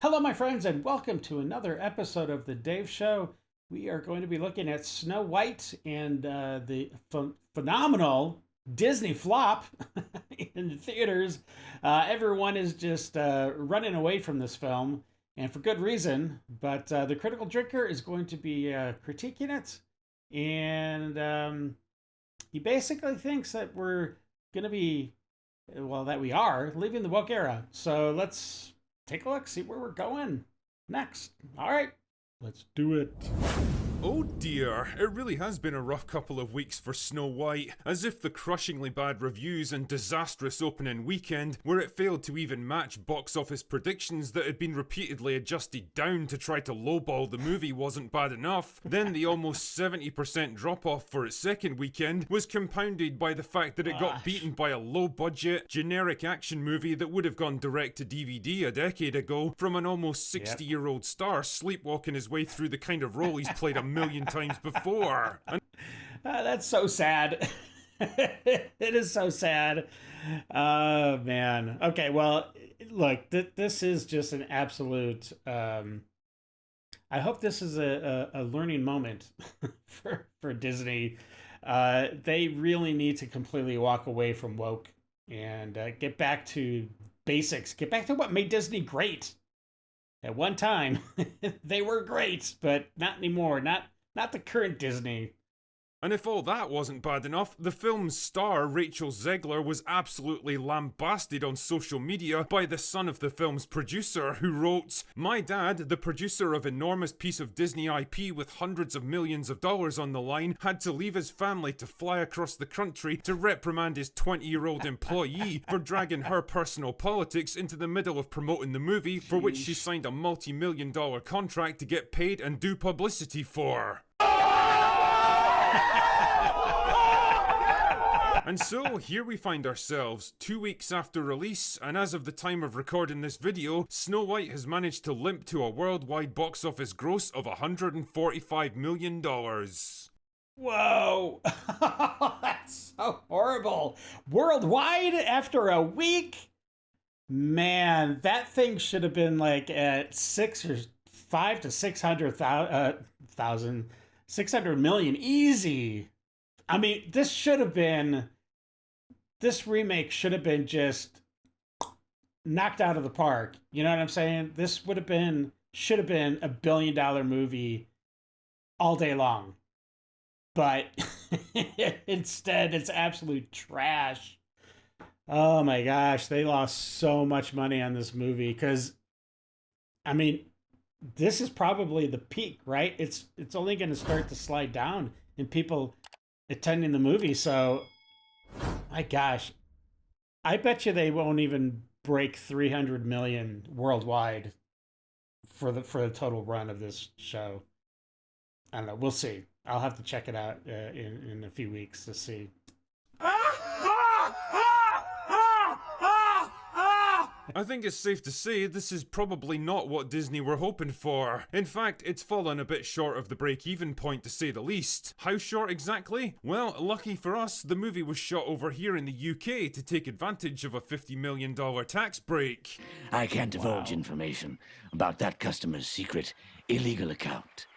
Hello, my friends, and welcome to another episode of The Dave Show. We are going to be looking at Snow White and the phenomenal Disney flop in the theaters. Everyone is just running away from this film, and for good reason. But the Critical Drinker is going to be critiquing it, and he basically thinks that we're going to be, well, that we are leaving the woke era. So let's take a look, see where we're going next. All right, let's do it. Oh dear, it really has been a rough couple of weeks for Snow White, as if the crushingly bad reviews and disastrous opening weekend, where it failed to even match box office predictions that had been repeatedly adjusted down to try to lowball the movie, wasn't bad enough. Then the almost 70% drop-off for its second weekend was compounded by the fact that it got beaten by a low-budget, generic action movie that would have gone direct to DVD a decade ago, from an almost 60-year-old star sleepwalking his way through the kind of role he's played a million times before. That's so sad. It is so sad. Oh, man. Okay, well, look, this is just an absolute... I hope this is a learning moment for Disney. They really need to completely walk away from woke and get back to basics. Get back to what made Disney great. At one time, they were great, but not anymore. Not the current Disney. And if all that wasn't bad enough, the film's star, Rachel Zegler, was absolutely lambasted on social media by the son of the film's producer, who wrote, "My dad, the producer of enormous piece of Disney IP with hundreds of millions of dollars on the line, had to leave his family to fly across the country to reprimand his 20-year-old employee for dragging her personal politics into the middle of promoting the movie, for which she signed a multi-million-dollar contract to get paid and do publicity for." And so, here we find ourselves, 2 weeks after release, and as of the time of recording this video, Snow White has managed to limp to a worldwide box office gross of $145 million. Whoa! That's so horrible. Worldwide after a week? Man, that thing should have been like at 5 to 600,000, 600 million easy. I mean, this remake should have been just knocked out of the park. You know what I'm saying? This should have been $1 billion movie all day long. But instead, it's absolute trash. Oh my gosh, they lost so much money on this movie because, I mean, this is probably the peak, right? It's only going to start to slide down in people attending the movie. So, my gosh, I bet you they won't even break 300 million worldwide for the total run of this show. I don't know. We'll see. I'll have to check it out in a few weeks to see. I think it's safe to say this is probably not what Disney were hoping for. In fact, it's fallen a bit short of the break-even point to say the least. How short exactly? Well, lucky for us, the movie was shot over here in the UK to take advantage of a $50 million tax break. I can't divulge information about that customer's secret illegal account.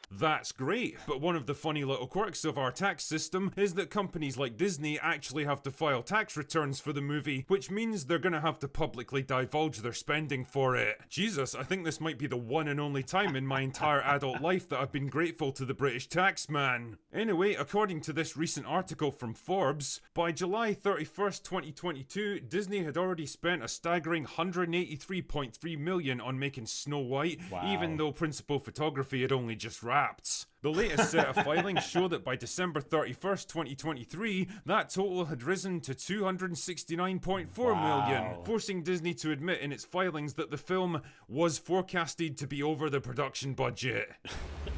That's great, but one of the funny little quirks of our tax system is that companies like Disney actually have to file tax returns for the movie, which means they're gonna have to publicly divulge their spending for it. Jesus, I think this might be the one and only time in my entire adult life that I've been grateful to the British tax man. Anyway, according to this recent article from Forbes, by July 31st, 2022, Disney had already spent a staggering $183.3 million on making Snow White, even though principal photography had only just wrapped. The latest set of filings show that by December 31st, 2023, that total had risen to $269.4 million, forcing Disney to admit in its filings that the film was forecasted to be over the production budget.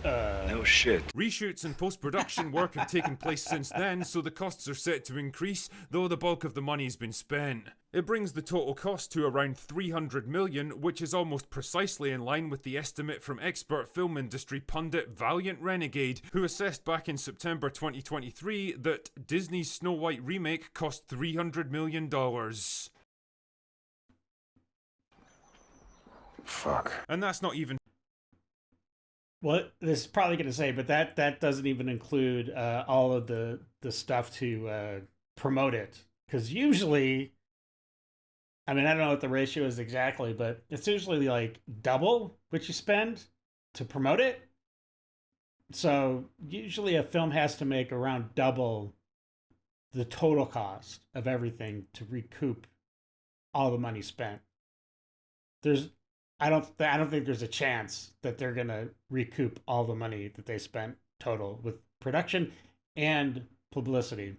No shit. Reshoots and post-production work have taken place since then, so the costs are set to increase, though the bulk of the money's been spent. It brings the total cost to around $300 million, which is almost precisely in line with the estimate from expert film industry pundit Valiant Renegade, who assessed back in September 2023 that Disney's Snow White remake cost $300 million. Fuck. And that's not even Well, this is probably going to say, but that doesn't even include all of the stuff to promote it. Because usually, I mean, I don't know what the ratio is exactly, but it's usually like double what you spend to promote it. So usually a film has to make around double the total cost of everything to recoup all the money spent. I don't think there's a chance that they're gonna recoup all the money that they spent total with production and publicity.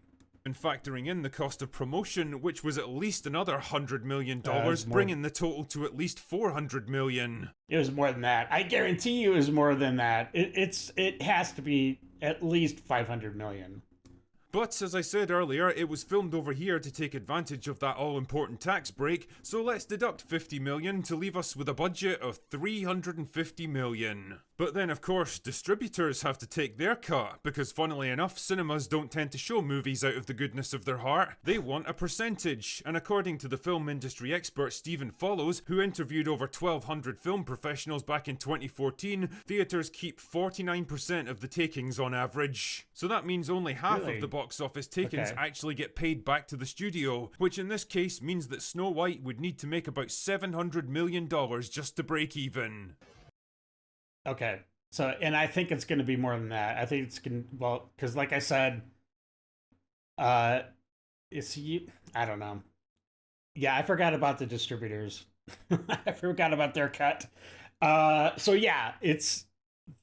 factoring in the cost of promotion, which was at least another $100 million, it's more- bringing the total to at least $400 million. It was more than that. I guarantee you, it was more than that. It has to be at least 500 million. But, as I said earlier, it was filmed over here to take advantage of that all-important tax break, so let's deduct $50 million to leave us with a budget of $350 million. But then, of course, distributors have to take their cut, because funnily enough, cinemas don't tend to show movies out of the goodness of their heart. They want a percentage, and according to the film industry expert Stephen Follows, who interviewed over 1,200 film professionals back in 2014, theatres keep 49% of the takings on average. So that means only half Really? of the box office takings Okay. actually get paid back to the studio, which in this case means that Snow White would need to make about $700 million just to break even. Okay. So, and I think it's going to be more than that. I think it's going to, well, because like I said, I don't know. Yeah, I forgot about the distributors. I forgot about their cut. So yeah,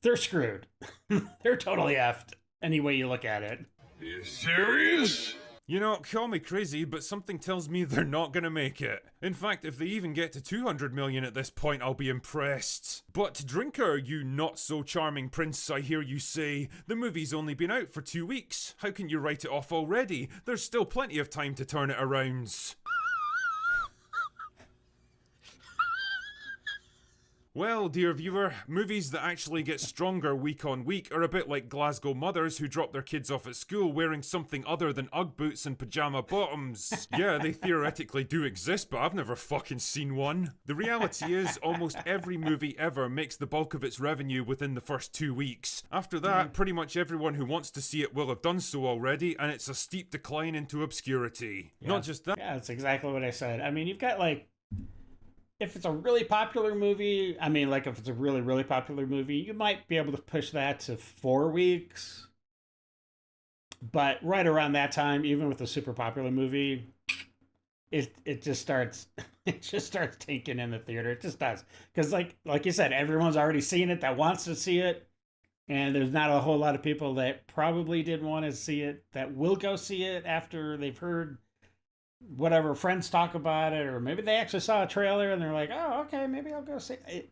they're screwed. They're totally effed any way you look at it. You serious? You know, call me crazy, but something tells me they're not gonna make it. In fact, if they even get to 200 million at this point, I'll be impressed. But Drinker, you not-so-charming prince, I hear you say, the movie's only been out for 2 weeks. How can you write it off already? There's still plenty of time to turn it around. Well, dear viewer, movies that actually get stronger week on week are a bit like Glasgow mothers who drop their kids off at school wearing something other than Ugg boots and pajama bottoms. Yeah, they theoretically do exist, but I've never fucking seen one. The reality is, almost every movie ever makes the bulk of its revenue within the first 2 weeks. After that, pretty much everyone who wants to see it will have done so already, and it's a steep decline into obscurity. Yeah. Not just that. Yeah, that's exactly what I said. I mean, you've got like, if it's a really popular movie, I mean, like if it's a really, really popular movie, you might be able to push that to 4 weeks. But right around that time, even with a super popular movie, it just starts tanking in the theater. It just does. Because like you said, everyone's already seen it that wants to see it. And there's not a whole lot of people that probably didn't want to see it that will go see it after they've heard whatever friends talk about it, or maybe they actually saw a trailer and they're like, oh, okay, maybe I'll go see it.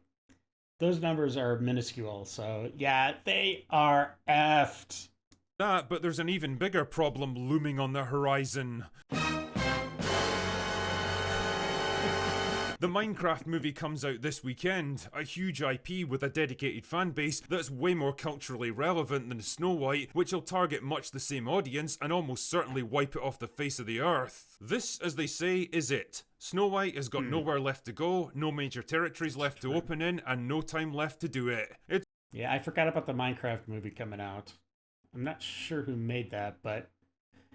Those numbers are minuscule. So yeah, they are effed. But there's an even bigger problem looming on the horizon. The Minecraft movie comes out this weekend, a huge IP with a dedicated fan base that's way more culturally relevant than Snow White, which will target much the same audience and almost certainly wipe it off the face of the earth. This, as they say, is it. Snow White has got nowhere left to go, no major territories left to open in, and no time left to do it. Yeah, I forgot about the Minecraft movie coming out. I'm not sure who made that, but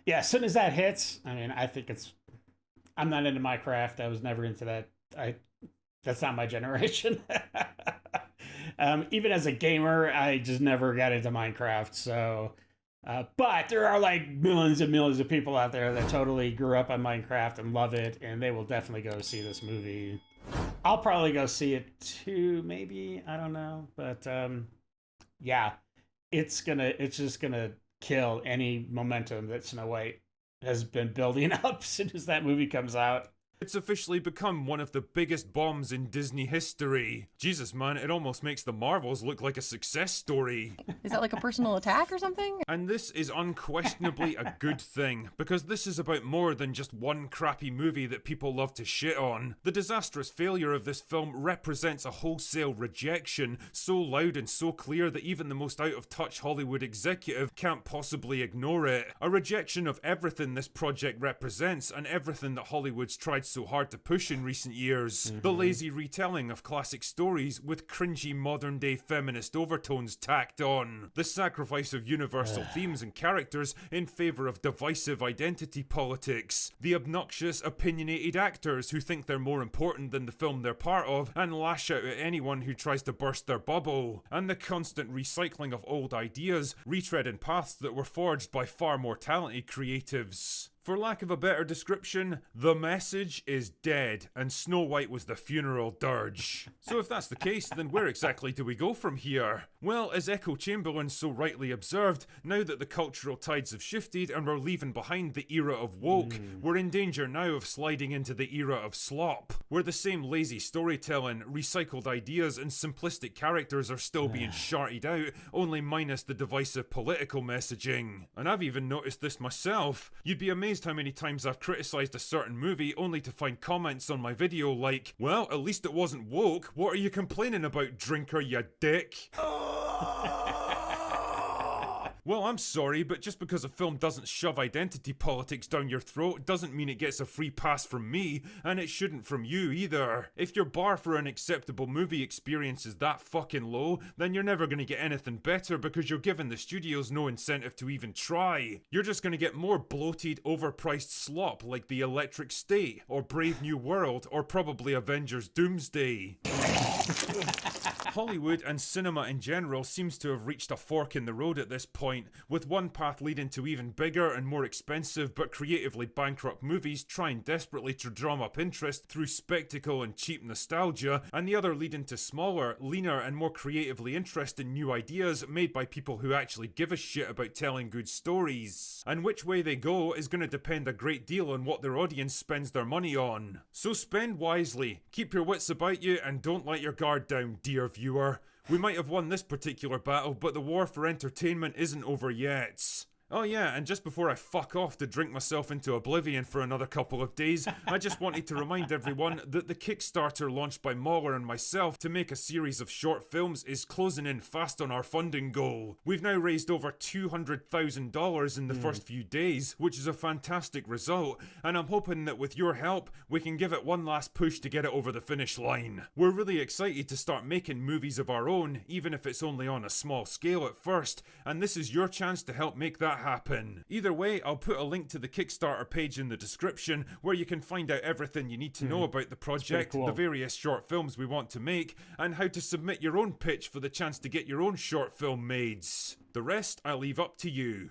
yeah, as soon as that hits, I mean, I think I'm not into Minecraft. I was never into that. That's not my generation. Even as a gamer, I just never got into Minecraft. So, but there are like millions and millions of people out there that totally grew up on Minecraft and love it, and they will definitely go see this movie. I'll probably go see it too, maybe. I don't know, but yeah, it's just gonna kill any momentum that Snow White has been building up as soon as that movie comes out. It's officially become one of the biggest bombs in Disney history. Jesus, man, it almost makes the Marvels look like a success story. Is that like a personal attack or something? And this is unquestionably a good thing, because this is about more than just one crappy movie that people love to shit on. The disastrous failure of this film represents a wholesale rejection, so loud and so clear that even the most out-of-touch Hollywood executive can't possibly ignore it. A rejection of everything this project represents and everything that Hollywood's tried so hard to push in recent years. The lazy retelling of classic stories with cringy modern-day feminist overtones tacked on. The sacrifice of universal themes and characters in favour of divisive identity politics. The obnoxious, opinionated actors who think they're more important than the film they're part of and lash out at anyone who tries to burst their bubble. And the constant recycling of old ideas, retreading paths that were forged by far more talented creatives. For lack of a better description, the message is dead, and Snow White was the funeral dirge. So if that's the case, then where exactly do we go from here? Well, as Echo Chamberlain so rightly observed, now that the cultural tides have shifted and we're leaving behind the era of woke, we're in danger now of sliding into the era of slop, where the same lazy storytelling, recycled ideas and simplistic characters are still being sharted out, only minus the divisive political messaging. And I've even noticed this myself. You'd be amazed how many times I've criticised a certain movie only to find comments on my video like, well, at least it wasn't woke, what are you complaining about, drinker, you dick? Well, I'm sorry, but just because a film doesn't shove identity politics down your throat doesn't mean it gets a free pass from me, and it shouldn't from you either. If your bar for an acceptable movie experience is that fucking low, then you're never gonna get anything better because you're giving the studios no incentive to even try. You're just gonna get more bloated, overpriced slop like The Electric State, or Brave New World, or probably Avengers Doomsday. Hollywood and cinema in general seems to have reached a fork in the road at this point, with one path leading to even bigger and more expensive but creatively bankrupt movies trying desperately to drum up interest through spectacle and cheap nostalgia, and the other leading to smaller, leaner and more creatively interesting new ideas made by people who actually give a shit about telling good stories. And which way they go is going to depend a great deal on what their audience spends their money on. So spend wisely, keep your wits about you and don't let your guard down, dear viewer. We might have won this particular battle, but the war for entertainment isn't over yet. Oh yeah, and just before I fuck off to drink myself into oblivion for another couple of days, I just wanted to remind everyone that the Kickstarter launched by Mahler and myself to make a series of short films is closing in fast on our funding goal. We've now raised over $200,000 in the first few days, which is a fantastic result, and I'm hoping that with your help, we can give it one last push to get it over the finish line. We're really excited to start making movies of our own, even if it's only on a small scale at first, and this is your chance to help make that happen. Either way, I'll put a link to the Kickstarter page in the description where you can find out everything you need to know about the project, cool. the various short films we want to make, and how to submit your own pitch for the chance to get your own short film made. The rest I leave up to you.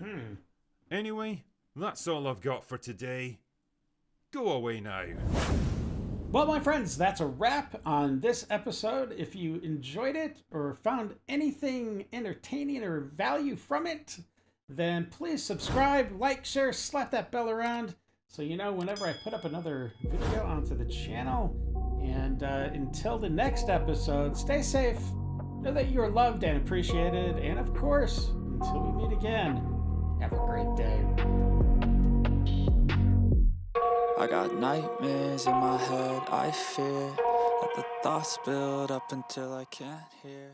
Anyway, that's all I've got for today. Go away now. Well, my friends, that's a wrap on this episode. If you enjoyed it or found anything entertaining or value from it, then please subscribe, like, share, slap that bell around so you know whenever I put up another video onto the channel. And until the next episode, stay safe, know that you are loved and appreciated, and of course, until we meet again, have a great day. I got nightmares in my head, I fear that the thoughts build up until I can't hear.